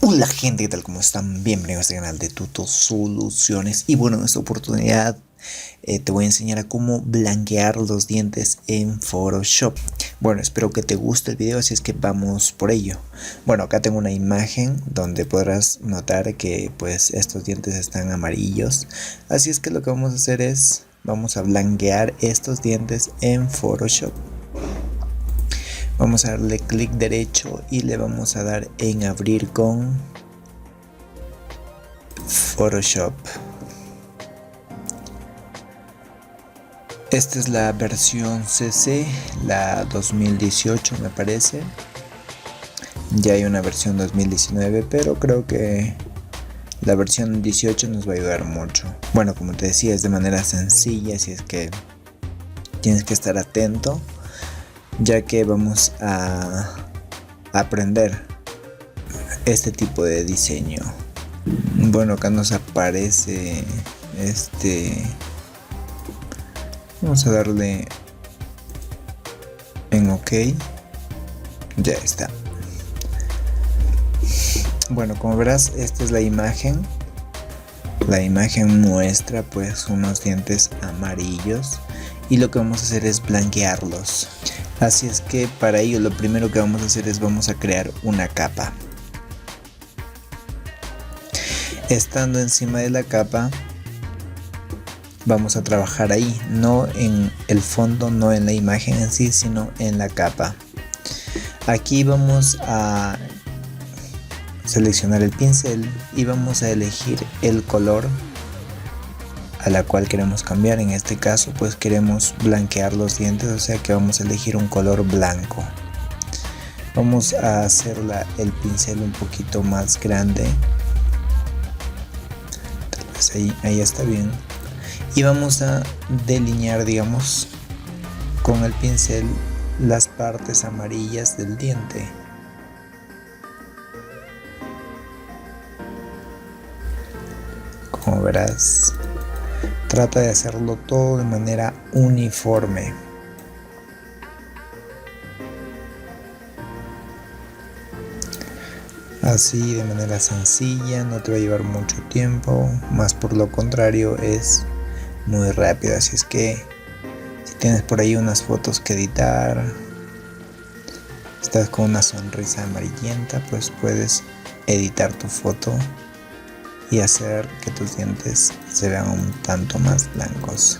Hola gente, ¿qué tal? ¿Cómo están? Bienvenidos a este canal de Tuto Soluciones. Y bueno, en esta oportunidad te voy a enseñar a cómo blanquear los dientes en Photoshop. Bueno, espero que te guste el video, así es que vamos por ello. Bueno, acá tengo una imagen donde podrás notar que pues estos dientes están amarillos. Así es que lo que vamos a hacer es, vamos a blanquear estos dientes en Photoshop. Vamos a darle clic derecho y le vamos a dar en abrir con Photoshop. Esta es la versión CC, la 2018 me parece. Ya hay una versión 2019, pero creo que la versión 18 nos va a ayudar mucho. Bueno, como te decía, es de manera sencilla, así es que tienes que estar atento, ya que vamos a aprender este tipo de diseño. Bueno, acá nos aparece vamos a darle en OK. Ya está. Bueno, como verás, esta es la imagen. La imagen muestra pues unos dientes amarillos y lo que vamos a hacer es blanquearlos. Así es que para ello lo primero que vamos a hacer es vamos a crear una capa. Estando encima de la capa vamos a trabajar ahí, no en el fondo, no en la imagen en sí, sino en la capa. Aquí vamos a seleccionar el pincel y vamos a elegir el color a la cual queremos cambiar. En este caso pues queremos blanquear los dientes, o sea que vamos a elegir un color blanco. Vamos a hacer el pincel un poquito más grande. Tal vez ahí está bien. Y vamos a delinear, digamos, con el pincel las partes amarillas del diente. Como verás, trata de hacerlo todo de manera uniforme. Así, de manera sencilla, no te va a llevar mucho tiempo, más por lo contrario es muy rápido. Así es que si tienes por ahí unas fotos que editar, estás con una sonrisa amarillenta, pues puedes editar tu foto y hacer que tus dientes se vean un tanto más blancos.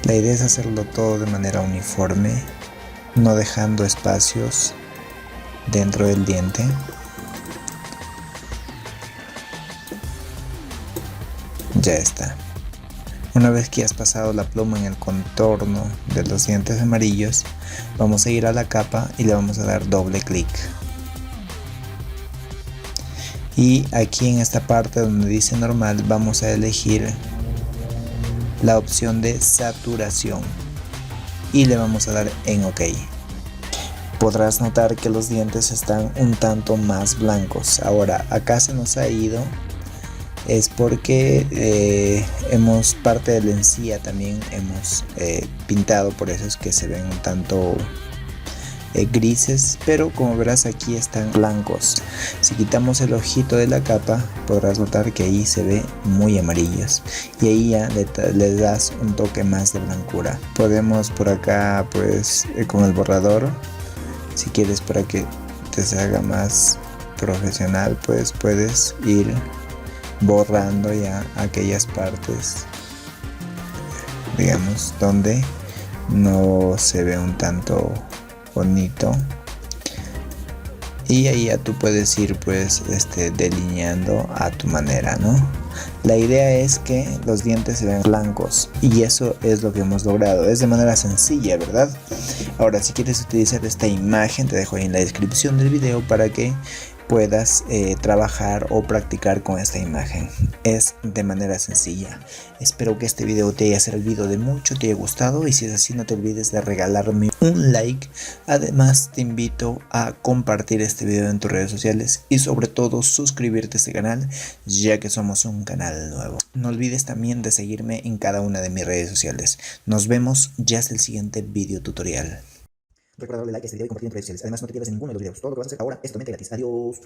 La idea es hacerlo todo de manera uniforme, no dejando espacios dentro del diente. Ya está. Una vez que has pasado la pluma en el contorno de los dientes amarillos, vamos a ir a la capa y le vamos a dar doble clic. Y aquí en esta parte donde dice normal vamos a elegir la opción de saturación y le vamos a dar en OK. Podrás notar que los dientes están un tanto más blancos. Ahora acá se nos ha ido, es porque parte de la encía también hemos pintado, por eso es que se ven un tanto grises, pero como verás aquí están blancos. Si quitamos el ojito de la capa podrás notar que ahí se ve muy amarillos y ahí ya le das un toque más de blancura. Podemos por acá pues con el borrador, si quieres para que te se haga más profesional, pues puedes ir borrando ya aquellas partes, digamos, donde no se ve un tanto bonito, y ahí ya tú puedes ir pues delineando a tu manera, ¿no? La idea es que los dientes se vean blancos y eso es lo que hemos logrado. Es de manera sencilla, ¿verdad? Ahora, si quieres utilizar esta imagen, te dejo ahí en la descripción del video para que puedas trabajar o practicar con esta imagen. Es de manera sencilla. Espero que este video te haya servido de mucho, te haya gustado, y si es así no te olvides de regalarme un like. Además te invito a compartir este video en tus redes sociales y sobre todo suscribirte a este canal, ya que somos un canal nuevo. No olvides también de seguirme en cada una de mis redes sociales. Nos vemos ya hasta el siguiente video tutorial. Recuerda darle like a este video y compartirlo en redes sociales. Además, no te pierdas en ninguno de los videos. Todo lo que vas a hacer ahora es totalmente gratis. Adiós.